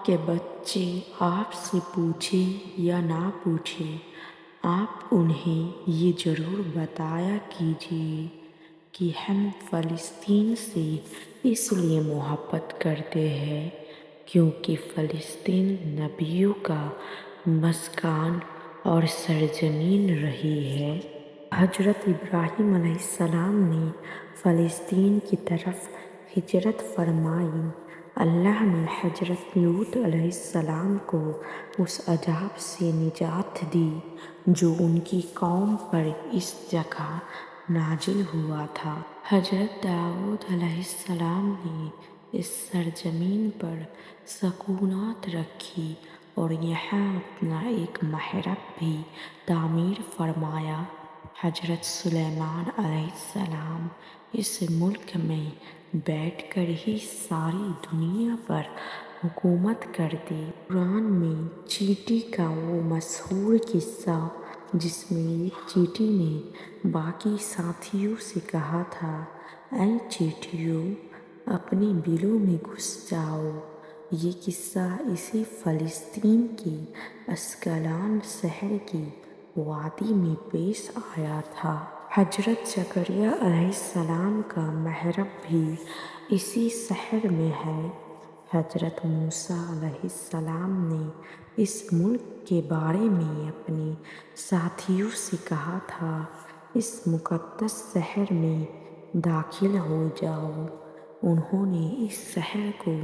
کے بچے آپ سے پوچھے یا نہ پوچھے، آپ انہیں یہ ضرور بتایا کیجیے کہ ہم فلسطین سے اس لیے محبت کرتے ہیں کیونکہ فلسطین نبیوں کا مسکن اور سرزمین رہی ہے۔ حضرت ابراہیم علیہ السلام نے فلسطین کی طرف ہجرت فرمائی۔ اللہ نے حضرت لوط علیہ السلام کو اس عذاب سے نجات دی جو ان کی قوم پر اس جگہ نازل ہوا تھا۔ حضرت داؤد علیہ السلام نے اس سرزمین پر سکونت رکھی اور یہاں اپنا ایک محراب بھی تعمیر فرمایا۔ حضرت سلیمان علیہ السلام اس ملک میں بیٹھ کر ہی ساری دنیا پر حکومت کرتے۔ قرآن میں چیونٹی کا وہ مشہور قصہ جس میں ایک چیونٹی نے باقی ساتھیوں سے کہا تھا، اے چیونٹیوں، اپنے بلوں میں گھس جاؤ۔ یہ قصہ اسی فلسطین کے اسکلان شہر کی وادی میں پیش آیا تھا۔ حضرت زکریا علیہ السلام کا محراب بھی اسی شہر میں ہے۔ حضرت موسیٰ علیہ السلام نے اس ملک کے بارے میں اپنے ساتھیوں سے کہا تھا، اس مقدس شہر میں داخل ہو جاؤ۔ انہوں نے اس شہر کو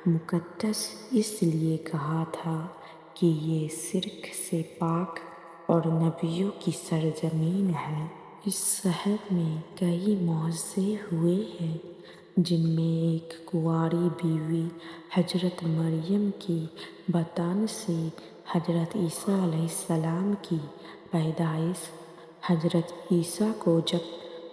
مقدس اس لیے کہا تھا کہ یہ شرک سے پاک اور نبیوں کی سرزمین ہے۔ اس شہر میں کئی معجزے ہوئے ہیں جن میں ایک کنواری بیوی حضرت مریم کے بطن سے حضرت عیسیٰ علیہ السلام کی پیدائش۔ حضرت عیسیٰ کو جب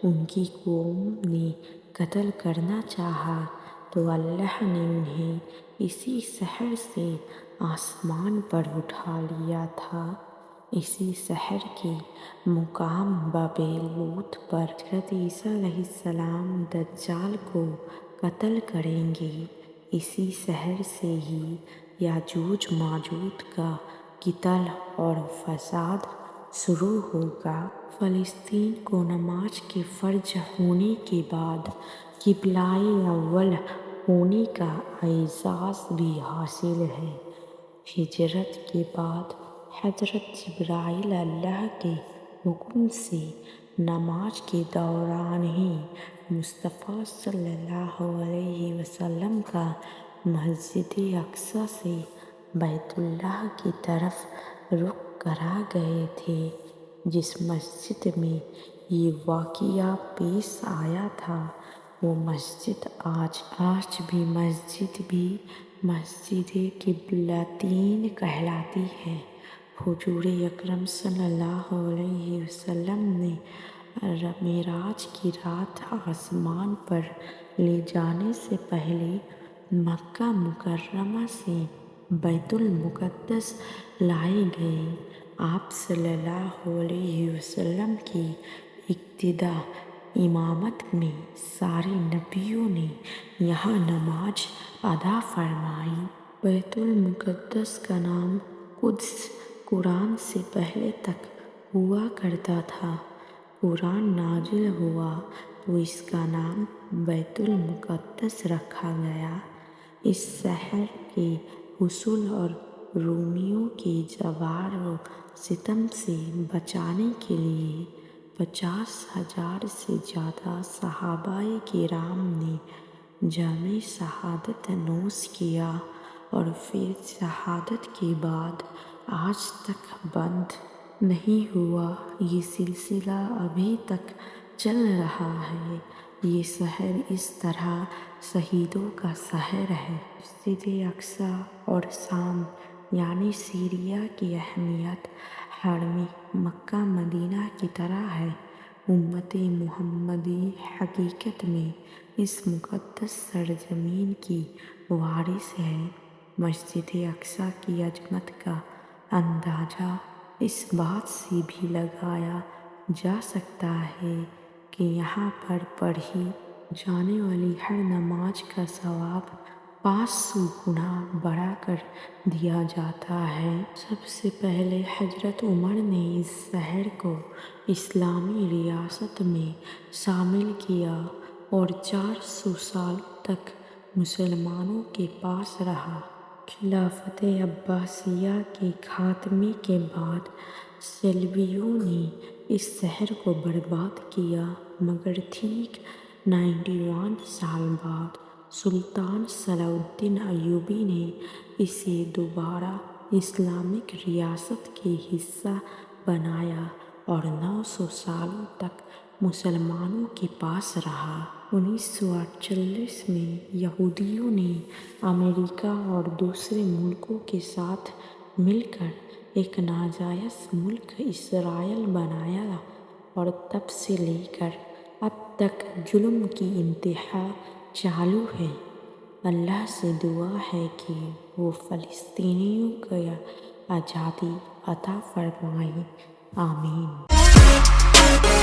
ان کی قوم نے قتل کرنا چاہا تو اللہ نے انہیں اسی شہر سے آسمان پر اٹھا لیا تھا۔ اسی شہر کے مقام بابیلوت پر حضرت عیسیٰ علیہ السلام دجال کو قتل کریں گے۔ اسی شہر سے ہی یاجوج ماجوج کا قتل اور فساد شروع ہوگا۔ فلسطین کو نماز کے فرض ہونے کے بعد قبلہ اول ہونے کا اعزاز بھی حاصل ہے۔ ہجرت کے بعد حضرت جبرائیل اللہ کے حکم سے نماز کے دوران ہی مصطفیٰ صلی اللہ علیہ وسلم کا مسجد اقصیٰ سے بیت اللہ کی طرف رخ کرا گئے تھے۔ جس مسجد میں یہ واقعہ پیش آیا تھا وہ مسجد آج بھی مسجد قبلتین کہلاتی ہے۔ حضور اکرم صلی اللہ علیہ وسلم نے معراج کی رات آسمان پر لے جانے سے پہلے مکہ مکرمہ سے بیت المقدس لائے گئے۔ آپ صلی اللہ علیہ وسلم کی اقتدا امامت میں سارے نبیوں نے یہاں نماز ادا فرمائی۔ بیت المقدس کا نام قدس قرآن سے پہلے تک ہوا کرتا تھا۔ قرآن نازل ہوا تو اس کا نام بیت المقدس رکھا گیا۔ اس شہر کے حصول اور رومیوں کے جبر و ستم سے بچانے کے لیے 50,000 سے زیادہ صحابہ کرام نے جامِ شہادت نوش کیا اور پھر شہادت کے بعد آج تک بند نہیں ہوا۔ یہ سلسلہ ابھی تک چل رہا ہے۔ یہ شہر اس طرح شہیدوں کا شہر ہے۔ مسجد اقصیٰ اور شام یعنی سیریا کی اہمیت حرم مکہ مدینہ کی طرح ہے۔ امت محمدی حقیقت میں اس مقدس سرزمین کی وارث ہے۔ مسجد اقصیٰ کی عظمت کا اندازہ اس بات سے بھی لگایا جا سکتا ہے کہ یہاں پر پڑھی جانے والی ہر نماز کا ثواب 500 گنا بڑھا کر دیا جاتا ہے۔ سب سے پہلے حضرت عمر نے اس شہر کو اسلامی ریاست میں شامل کیا اور 400 سال تک مسلمانوں کے پاس رہا۔ خلافت عباسیہ کے خاتمے کے بعد صلیبیوں نے اس شہر کو برباد کیا، مگر ٹھیک 91 سال بعد سلطان صلاح الدین ایوبی نے اسے دوبارہ اسلامک ریاست کا حصہ بنایا اور 900 سالوں تک مسلمانوں کے پاس رہا۔ 1948 میں یہودیوں نے امریکہ اور دوسرے ملکوں کے ساتھ مل کر ایک ناجائز ملک اسرائیل بنایا اور تب سے لے کر اب تک ظلم کی انتہا چالو ہے۔ اللہ سے دعا ہے کہ وہ فلسطینیوں کو آزادی عطا فرمائے، آمین۔